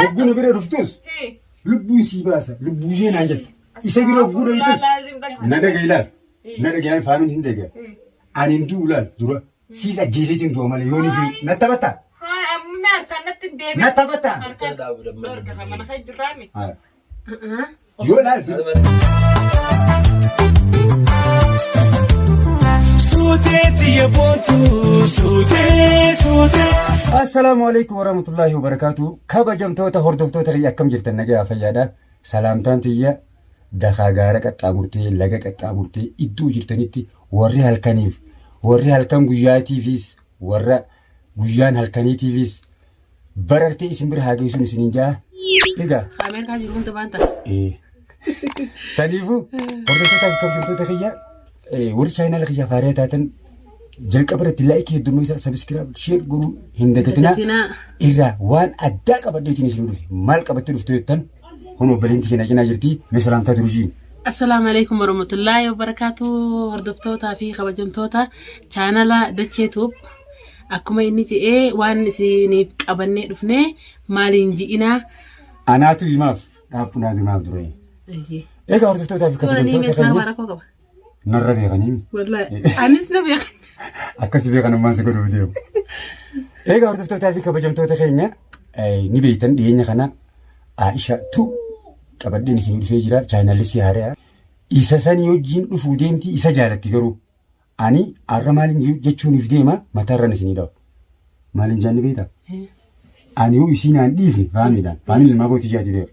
وقولوا بيرة رفتوس لبوا سيباسة لبوا جين عجل يسبيروا وقولوا يتوس ندا جيلان ندا جيلان فاهمين هندجة أنين دولان دورا سيسا جيسيتين دوا مالي يوني في نتبتا هاي أمي أركان نتندم نتبتا أركان أركان من خير جرامي يولا السلام عليكم ورحمة الله وبركاته كابا جمتوتا هردفتوتا رياكم جرتن نجا فيادا سلامتان تيا دخا غارك اتامرتي لغاك اتامرتي ادو جرتنيتي وري هالكنيف وري هالكن غجاتي فيس ورا غجان هالكنيتي فيس بررتي اسمبر هاجيسون سنينجا دغا خامر كا جيرون تبانتا سليفو هردفتوتا كم جمتوتا خيا ور channel خيا فاريتاتن جل كبرت لايك يدوميسا سبسكرايب شير غرو هندكتنا إيرا وان أداك بديتني سلوف مال كبتر فتوتن هنو بلنتي هنا جرتي مثلا تدرجين السلام عليكم ورحمة الله وبركاته هردفتوتا في خبجمتوتا channel دتشيتوب أكما إنتي وان سيني قبلني رفني مالينجي إنا أنا تجمع أبونا دماغ دروي إيه هردفتوتا في خبجمتوتا خير نرى بيغنيمي والله أنيس نبي أكاسي بيغنو ما سكروا فيديو إيه هردفتوتا في خبجمتوتا خيرنا نبيتن دينا خنا عائشة تو كبدين سنود فيجرا channel سيارة إيسا ساني يوجين رفوديمتي إيسا جالتي كرو أني أرمالين جتشوني في ديما ما ترى سنيدا مالين جاني بيتا أني هو يسينا ديفني فاهمي دان فاهمي لما بوتي جاتي بير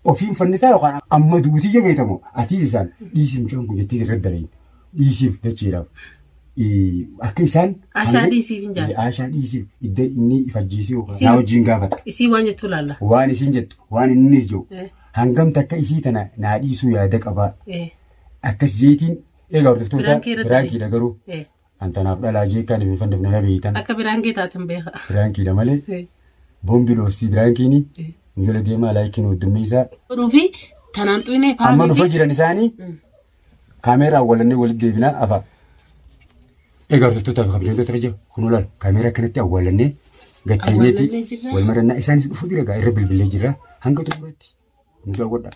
وفين فنسا وقان أما دوتي جبيتا مو أتيزان ديسيم شانكو جتي ردلين ديسيم تشيرا أكيسان عشان ديسيم جان عشان ديسيم إدى إني فجيسي وكذا وجين قافت إسي وانجت تولالا واني سنجت واني نيزجو هنقم تكا إسي تنا ناديسو يا دك أبا أكس جيتين إيه قردفتوتا برانكي دقرو أنت نابلا لاجي كان في فندق نبيتان أكا برانكي تاتم بيها برانكي دمالي بومبي لوسي برانكيني نقول ديما لايكين ودميسا روفي تنانتويني فامي أما نفجر نساني كاميرا ولني ولد جيبنا أفا إيه قردفتوتا بخمسين ترجع خنولال كاميرا كانت أولني قتينيتي والمرة إساني فجر قا يربي بالليجرا هنقطع تبرتي نقول ودا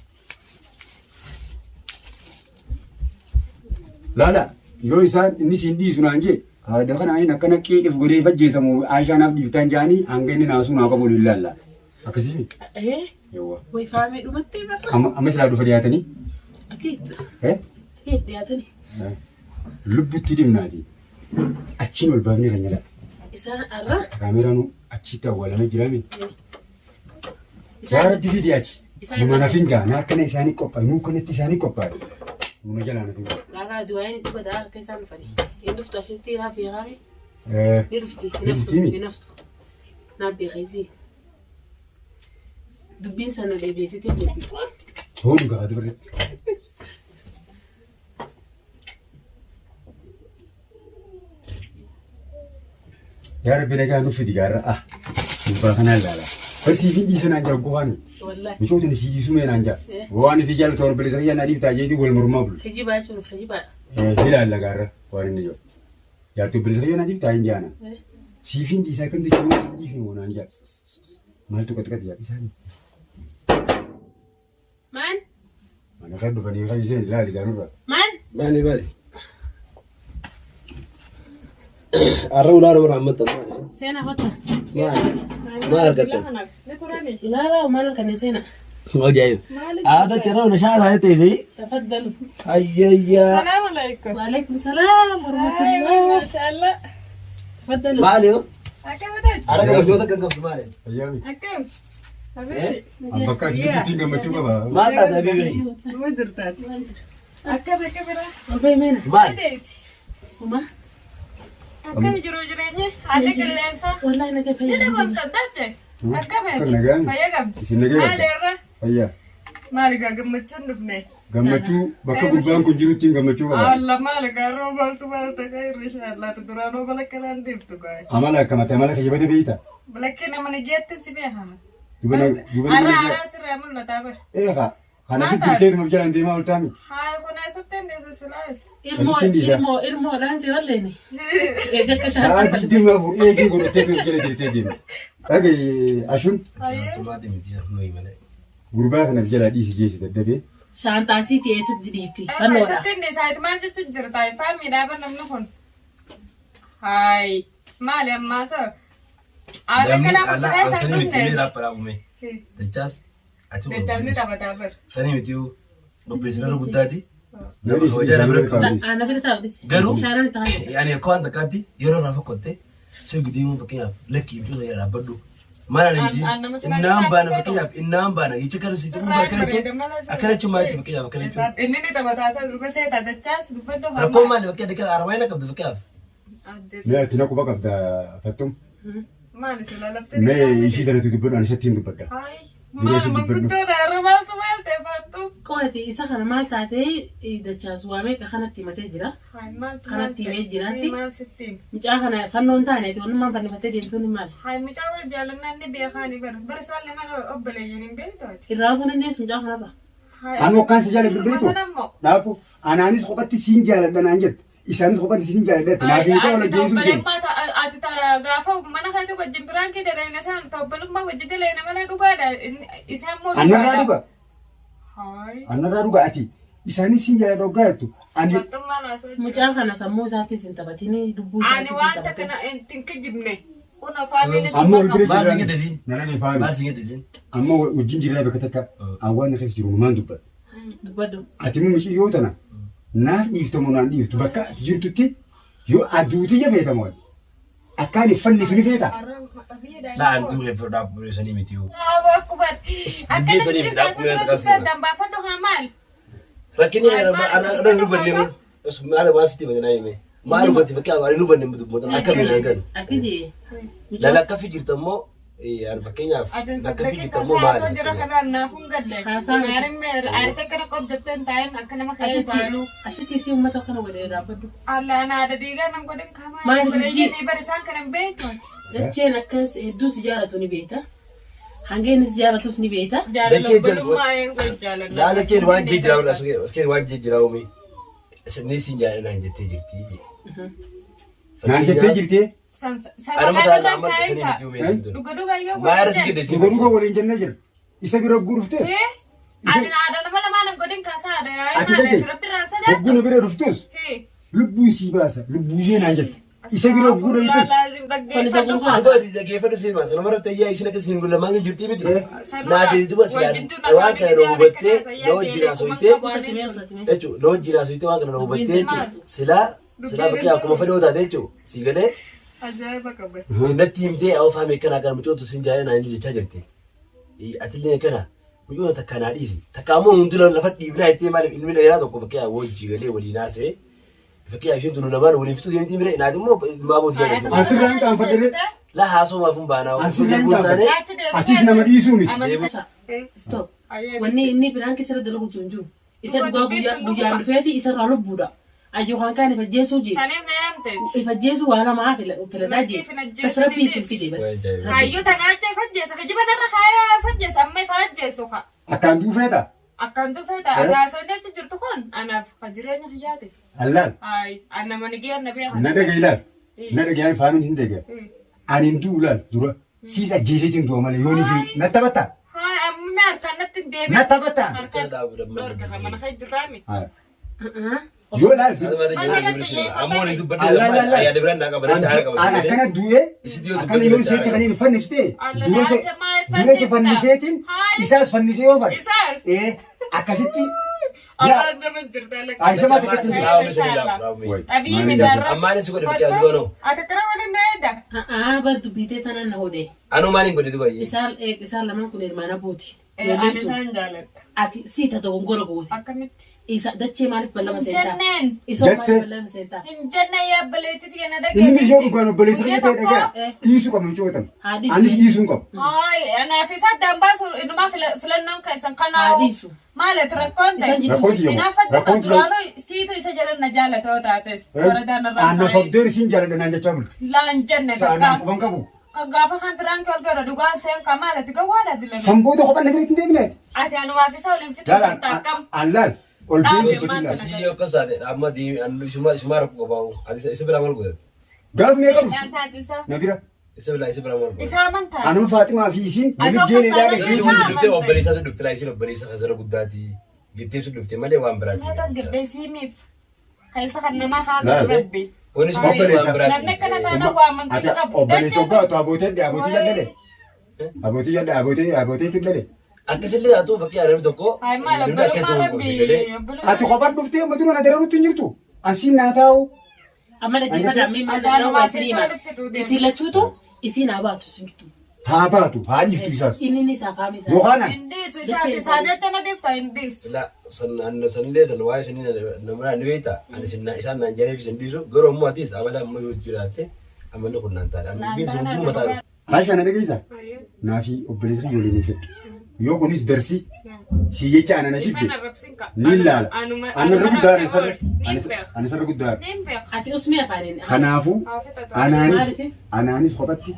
لا يو إنسان نسين دي سنانجي هذا كان عين كنا كي إفقري فجي سمو عشان أبدي فتانجاني هنجني ناسون أقبل الله أكسيمي إيه يوا ويفهمي دومتي برا أما سلا دو فدياتني أكيد إيه أكيد دياتني لبتي دي منادي أتشين والبابني رنجلا إسان أرى كاميرا نو أتشيتا ولا نجرامي يا ربي فيدياتي نما نفينجا ناكنا إساني كوبا نو كنت إساني كوبا نما جلا نفينجا لا دوائني تبدا كيسان فني يندفت أشتي رافي غامي يرفتي ينفتو نبي غيزي دبين سنة اللي بيسيتي جدي هو اللي قاعد برد يا ربي نجا نفدي جارة نبغانا لا بس يفيد سنة نجا قواني والله مشوت نسيدي سومي نجا قواني في جال تور بلزريا نادي بتاعي والمرمابل خجيبة شنو خجيبة لا جارة قواني نجوا جال تور بلزريا نادي بتاعي جانا سيفين دي سكن دي شنو دي شنو نجا مالتو كتكت يا إساني من أنا خد فني خيزين لا لجانورا من بالي أروح لا أروح عمّت سينا فتا ما أركت لا ما لك نسينا ما جايب هذا ترى نشاط هاي تيجي تفضلوا أيّا السلام عليكم وعليكم السلام ورحمة الله ما شاء الله تفضلوا ماليو أكم بدأت أنا كم جودك كم مالي أيامي أكم حبيبتي أبكر جدي تيجي متشوفة بقى ما تعرف بيبي ما درتات أكم وفي مين مال بدأت وما أكم جروجرني عليك اللينسا والله أنا كيف أنا هي ما بدأت أكم كنجان فيا قبل إيش نجيب ما ليرة أيا ما لقى قم تشنفني gammachu bakka gurbaan kun jirutti gammachuu qaba الله ما لقى روبال تبارك خير إن شاء الله تدرى روبال كلام ديفتو قاي amala akkamate amala kayyabate beeyta لكن من جيت تسبيها dubana أرى سر أمر لا تابع eeqa Kana fi dirtee mu jalan deemaa ultaami. Hai kuna sitten desa silas. Ilmoo dhaansi walleeni. Eega akka Sa'aatii dhimma furu eegee godhatee mu jala dirtee deema. Dhagee Ashuun Tumaatii miti nuyi malee. gurbaa kana jala dhiisi jeesi daddabee. shaantaasii keessatti dhiifti. Ai Fannoodha. sitten desa itu mana cucu jirta. Fami dah pernah nukun. Hai mali amma so. Ada Damni kenapa ala saya sani satu miti ni net? lappara uume. Dachaas ati Dajjal ni taphataafir. sani miti qopheessina rukutaati. Nama Nama hojjaa bira qabu. Ana bira taa'u Garuu Shaanaan ta'an. yaani akka waan takkaatti yeroo irraa fakkotte si gidiimuun fakkeenyaaf lakkii fi yaa dhaabbadhu. Maal ani innaan baana fakkeenyaaf innaan baana jecha kana si tumuu akkana chumaa jecha fakkeenyaaf akkana chumaa. Inni ni taphataasaa durga seeta dachaas dubbadhu hamaa. Rakkoo maali fakkeenyaaf akka aramayina qabdu fakkeenyaaf. Mee ati na quba qabda fattum. Maali sila laftee. Mee ishii sanatti dubbadhu ani isatti hin dubbadda. Hai. Duree si Maal dubbadhu. manguddoo dha maaltu maal ta'e fattu. Qo'ati isa kana maal taatee dachaas waa meeqa kanatti himatee jira. Hai maaltu Kanatti himee jira si. maal sittiin. Mucaa kana fannoon taaneeti wanummaan fannifattee deemtuun ni maali? Hai mucaa wal jaalannaan ni beekaani bara isaan lama obboleeyyan hin beektooti. Irraa fuun dandeessu mucaa kanarra. Hai. Anu akkaan si jaaladhu beektu. Matanammoo. Dhaabu anaanis kophatti siin jaaladha naan jette. Isaanis kophatti siin jaaladha. Naaf mucaa wala jeesuu jenna. Ati gaafa mana keetti wajjin biraan kee daleena isaan ta'ubbalummaa wajjin daleena mana dhugaadha isaan moo Annarraa dhuga. Hai. Annarraa dhuga ati. Isaanis siin jaaladha hoggaa jettu. Ani Fattummaa naasoo jira. Mucaa kana sammuu isaatiis hin taphatini dubbuu Ani isaatiis hin wanta taphatini. kana hin kijibne. Kun afaaniin amma wal bira Maal si jiraan. gadhiisiin? Nana ni faami. Maal si gadhiisiin? Amma wajjin jiraa bakka takka. Awwaan keessa jiru maal dubbata. Dubbadhu. Ati immoo micii yoo tana naaf dhiiftamu naan dhiiftu bakka ati jirtutti yoo aduuti jabeetamu akkaan iffanni suni feeta. Laan du'e fudhaaf bureessanii miti. Akkana jirta asirratti dambaafadhu haa maal? Rakkinni ana nu banne maal waan sitti badana hime. Maal hubatti fakkeenyaaf ani nu banne mutummatan akka midhaan kan. Akkiji. Lalakka fi jirta immoo ani fakkeenyaaf lakka fi jirta immoo Haasoo jira maal? kanaan naafuun galle. Haasaan. Aarite akkana qobdatteen taa'een akka nama fayyadu. Asitti si uummata akkana godhee dhaabbadhu. Allaan aada diigaa nam godhin kamaa. Maali Obboleeyyan bara isaan kana hin beektu. Dacheen akkas hedduu si jaalatu ni beekta. Hangeen si jaalatus ni beekta. Jaalala obbolummaa eeguu jaalala. Laala keen waan jee jiraa keen waan jee jiraa umi. Isinni siin jaaladhaan jettee jirti. Naan jettee jirtee. Ana mataa na amma isinni miti uumee sin tun. Dhuga dhuga yoo Maayara si gadhiisiin. Dhuga dhuga waliin jennee jira. Isa bira guruftee. Ani aada nama lamaan hin godhin kaasaa aada. Ati dhaqee hogguna bira dhuftus lubbuun sii baasa lubbuuyyee naan jette. Isa bira guddaa hiitus. Dhugaa dhaggeeffadhu siin maata nama irratti ayyaa isin akka siin gulamaan jirti miti. Naaf jedhuma waan kana na hubattee na wajjin haasofitee Usatimee usatimee. jechuudha. Na wajjin haasofitee waan kana na hubattee jechuudha. Silaa bakkee akkuma fedhoo taate jechuudha. Si galee Ajaa'iba qabe. natti himtee awwa faame kana kan mucootu siin jaalee naan jechaa jirti. Atillee kana mucoota takka naa dhiisi. Takka ammoo hundi lafa dhiibnaa jettee maaliif ilmi dheeraa tokko fakkee wajjii galee waliin haasa'ee fakkee isheen tunu namaan waliin fixuu deemtii mire naati immoo ilmaa bootii jaalatu. Asirraan qaanfadhee La haasoomaaf hin baanaa. asirraan qaanfadhee atis nama dhiisuu miti. Stop. Wanni inni biraan keessa dalagu jiru. Isa dhugaa guyyaan dhufeeti isarraa lubbuudha. Ayyoo kan ifa jeesuu jee. Saniif na yaamte. Ifa jeesuu waa lamaa filadaa jee. Bas rabbii isin fide bas. Hayyuu tanaacha ifajjeessa. Kijiba narra kaayee ifajjeessa. Amma ifa ajjeessu ka. Akkaan duufeeta. Akkaan dhufeeta. Raasonni achi jirtu kun anaaf ka jireenya hiyyaate. Allaan Hayi. Anna mani giyaan na beekan. na dhaga ilaal. Na dhaga ilaal faamiin hin dhaga. Ani hin du'u ilaal dura. Siis ajjeeseetiin du'a malee yoonii fi na taphataa. Hayi amma harkaan natti hin deebi'e. Na taphataa. Harkaan dorga kan mana kee jirraami. Yoo ilaal akkana du'ee akkana yoo isheetti kan hin fannisitee dura isa fanniseetiin isaas fannisee yoo fadhe. Isaas. Akkasitti Alaan jama jirta. Aljamaa xiqqeetti jira. Abii miidhaarra. Ammaan si godhe fakkii aduu anoo. Ati tara waliin na eeda. Bas dubbiitee tanan na hodee. Anoo maaliin godhe dubaayee? Isaan lamaan kun ilmaan abuuti. Ani isaan jaaladha. Ati siita dogongora gooti. Akkamitti. Isa dachee maaliif ballama seentaa? Jenneen. Isa maaliif ballama seentaa? Hin jenne yaabaleetti yana dhagee. Inni ishee dhugaan obboleessa ta'e dhagaa dhiisuu qabu hin cootan. Anis dhiisuu hin qabu. Hayi, anaaf isa dambaasu inumaa filannoon keessan kanaa. Haadhiisu. Maali rakkoon ta'e? Rakkoon kiyya Inaafatti duraanuu siitu isa jedhan na jaalatoo taates. Waradaan irraa. Aanna sobdeen isiin jaaladha naan jechaa bulti. Laan jenne Sa'anaan quban qabu. Gaafa kan biraan kee ol gara dhugaa seen kamaala tiga waadha dilan. Sambooda kophaa nagari hin deemneet. Ati anu waafisa olin fitu Lala takam. allaan ol deemee Dhaabee godina. maal Si yoo kasaate amma di anu isuma rakku qabaa'u. Ati isa bira maal godhate? Gaaf meeqa dhufti? Isaati isa. Nabira. Isa bira maal godhate? Isa amantaa. Anuma Faatimaa fi isiin waliin Ati geenee akka dhaadhe sana Isin geejjiba. hundi dhuftee obboleessaa sun dhufte laa isin obboleessa kasara guddaati. Gittee sun dhufte malee waan biraati. Nyaataas giddee siimiif. Keessa kan namaa haa Laal. rabbi. Wanni sun Obboleessa. waan biraati. Namni akkana taana waa amantii Ati qabu. obboleessa hoggaa otoo abootii jallale. Abootii jallale. Akkasillee haa ta'u fakkii adeemu tokko. Ay maal Namni akka ta'u gosi galee. Ati kophaa dhuftee amma dura na daranutti hin jirtu. Asiin naa taa'u. Amma dhaggeeffadhaa mee maal Adaan dhaga'u waa isin keessaa hima. dhufsituu deemu. Isin lachuutu isin haa baatu isin jirtu. Haa baatu haa dhiiftu isaas. Inni isaaf haa misaa. Yohaana Hindiisu isaanii akkana deefta hindiisu. La sanillee san waa'ee sanii namaa ni beekta. Ani isaan naan jedhee fi sindiisu garuu ammoo atis amala amma yoo jiraatte amalli kun naan taadha. Ani sun hunduu mataa. Aisha na dhageessa. Naafi obboleessa kiyya waliin hin fedhu. Yoo kunis darsii si jecha ana na jibbe. Ni ilaala. Ani irra guddaa ani sarara guddaa. Ati usmii afaaniin. Kanaafuu anaanis kophatti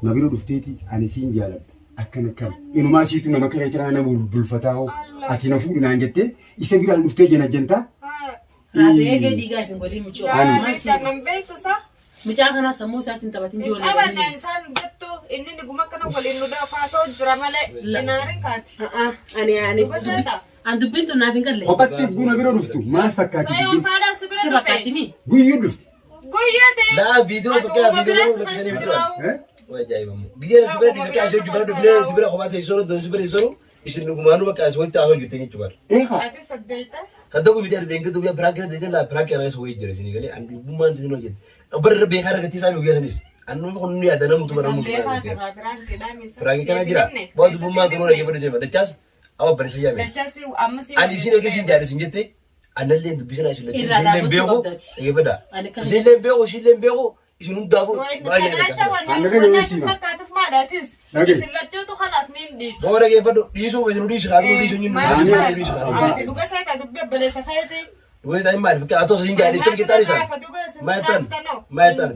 na bira dhufteeti ani siin jaaladha. Akkana akkana. Inumaa siitu nama kira kiraa nama bulfataa ati na fuudhu naan jettee isa biraan dhuftee jena jentaa. Raadee eegee dhiigaa hin godhin michoo. Mucaa kana sammuu isaatiin taphatiin ijoollee. qabannaan isaan jettu inni dhuguma akkana waliin nu daafaasoo jira malee jinaariin kaati. An dubbiin tun naaf hin galle. Kophatti guna bira dhuftu maal fakkaati? Sayoon faadhaa si bira Si dhufe. fakkaatti mi? Guyyuu dhufti. Guyyee ta'e. Laa viidiyoo fakkii viidiyoo lakkisanii jiran. Waa ajaa'ibamu. Biyyeen si bira dhiifakee asii hojii bira dhufnee si bira kophaa ta'e sooratu si bira sooratu isin dhugumaanuu bakka asii walitti haasoo jirtee jechuudha. Eegaa. Ati saddeeta. Kan tokko bitaa deengatu biyya biraakira deejan laa biraakira reessa wayii jira isin galee an dhugummaan isin hojjete. Bara beekaa argatii isaa mi'uu sanis. Annuma kun nu yaada namutu bara mutu bara. Biraakira kana jira. Waa dhugummaan tunu dhaggeeffatu jira. Dachaas awa barisa yaame. Dachasi amma si. Ani isin egaa isin jaadha isin jette anallee dubbisana isin lakkee isin leen beeku dhaggeeffadha. Ani kan- Isin leen beeku isin leen beeku isin hundaafuu baay'ee Boo dhaggeeffadhu dhiisuu isin dhiisu kaatu dhiisu inni dhiisu kaatu. Dhugaa ta'e maal fakki atoo isin jaadha isin gitaa isaa. Maaytan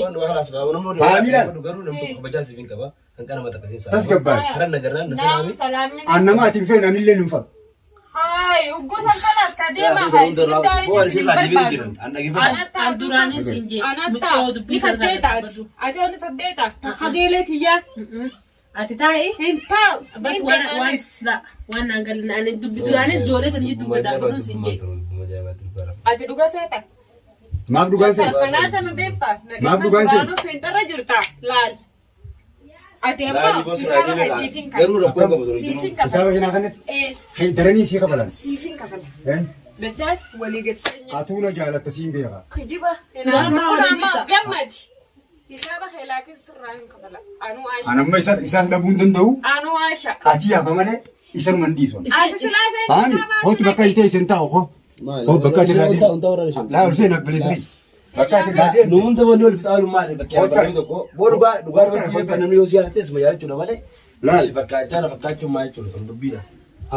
Waan waa halaas qabu namni garuu namni tokko kabajaa siif hin qaba kan kana mata kasiin saa. Tasgabbaadha. Karan nagarraan na salaami. Annama ati hin feene anillee hin fadhu. An duraanis hin jee. Michoo dubbii sarara qabadu. Ati taa'e. Bas waan naan galle ani dubbi duraanis ijoollee kan iyyuu dubbii dhaabbatus hin jee. Ati dhuga seeta. Maaf dhugaan seena? Kanaata nu deefta. Maaf dhugaan seena? Naannoo fiinxarra jirta. Laal. Ati ammoo isaaba siifin kan. Garuu rakkoo qabu Siifin kan. Isaaba kanaa kanatti daranii sii qabalan. Siifin kan. Dachaas walii gadseenya. Atuuna jaalatta siin beeka. Kijiba. Firaamaa waliin Nama bitta. gammadi. Isaaba heelaakis sirraa hin qabala. Anuu Aisha. Anamma isaas dhabuu hin danda'u. Anuu Aisha. Ati yaafa malee isanuma hin dhiisu. Ati silaasee Haani hootu bakka itee isin taa'u hoo. Hoo bakka ati laa laa ol seena bilisa. Bakka ati laa deemu. Nuun taphanni wal fixaalu maali bakka bakka tokko boo dhugaa irratti bakka namni yoo siyaasatee sima yaadachuudha malee. Si fakkaachaa na fakkaachuun maa jechuudha sun dubbiidha.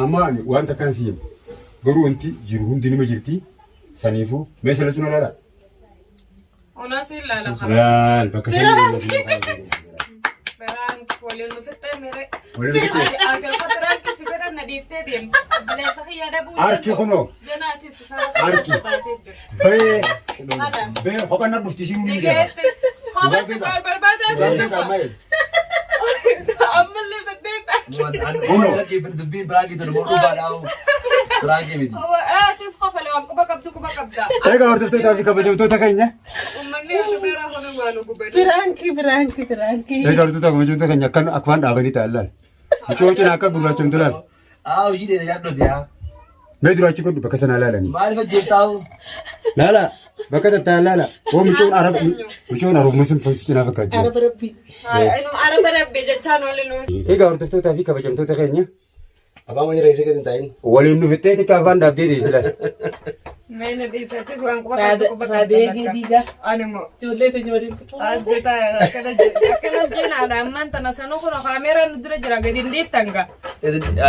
Amma ani wanta kan si himu garuu wanti jiru hundi nima jirti saniifuu meeshaa lachuu na laala. Onaasu ilaala qaba. Laal bakka sanii Beraan waliin nu fixee mere. waliin fixee. Ati akka biraanki si bira na dhiiftee deemu. Bileessa xiyyaada bu'uu. Harki kunoo Janaatis isaaba Harki. baatee jira. bee kopha na dhufti siin hundi jira. Digeetti. Hobatti barbaadaa Baay'ee fi qaamaa jedhu. ammallee saddeeta. Dhaggeeffatu dubbiin biraakii tolu boo dhugaadhaa biraakii miti. Atis qofalee waan quba qabdu quba qabda. Egaa hordoftootaa fi kabajamtoota keenya. Uummanni beeraa kun waan gubadhu. Firaankii. Egaa hordoftootaa kabajamtoota keenya akkan waan dhaabanii ta'an laal. Mucoo cinaa akka gurraachamtu laal. Hojii dheedaa yaaddooti yaa. Mee duraachi godhu bakka sanaa laalanii. Maaliif ajjeeftaa'u? Laala bakka tattaan laala. Oo mucoon arabuma sin cinaa fakkaatu. Araba rabbii. Araba rabbi jechaan waliin nuus. Egaa hordoftootaa fi kabajamtoota keenya Afaan wayii reessee gadi hin taa'in. waliin nu fixee xiqqaa afaan dhaabdee deesila. Meena dhiisattis waan quba qabdu quba qabda. Raadee diigaa. Ani immoo. Ijoollee ta'e jibatiin. Addeta akkana jeenaadha ammaan tana sanuu kun kaameeraa nu dura jira gadi hin dhiiftanga.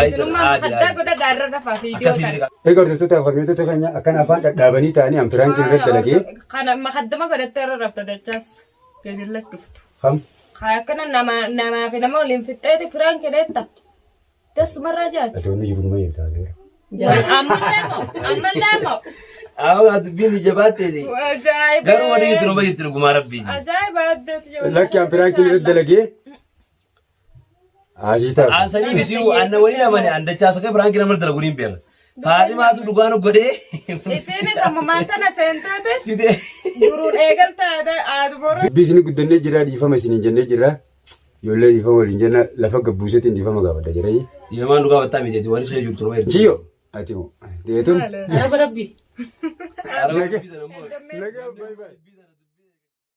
Isinummaa addaa godha gaarra rafaa fi idiyoota. Egaa hordoftootaa fi kabajamtoota keenya akkan afaan dhadhaabanii ta'anii ampiraankii irratti dalagee. Kana makaddama godhattee irra rafta dachaas gadi lakkiftu. Kam خاكنا نما في نما ولين في التايت فرانك ليتا تس مرة جات أتوني يجيبون ما يبتاعي أمال دامو هذا بيني جباتي دي وجايب قالوا ودي يترو ما يترو ما ربي عجايب هذا لك يا فرانك اللي رد لقيه عاجيتا أنساني بيتيو أنا ولينا ماني عند جاسك فرانك نمر تلقونين بيها فهذه ما تقول دكانه قدي إسيني سما ما تنا سنتات كده durun eegalta aadubora bisni guddannee jira dhiifama isiniin jennee jira ijoollee dhiifama waliin jenna lafa gabbuusetiin dhiifama gaafadha jira يمان دكان بتامي جدي وانس خير جبتوا ما يرجع jiyo ati moo deetun Rabbi. أنا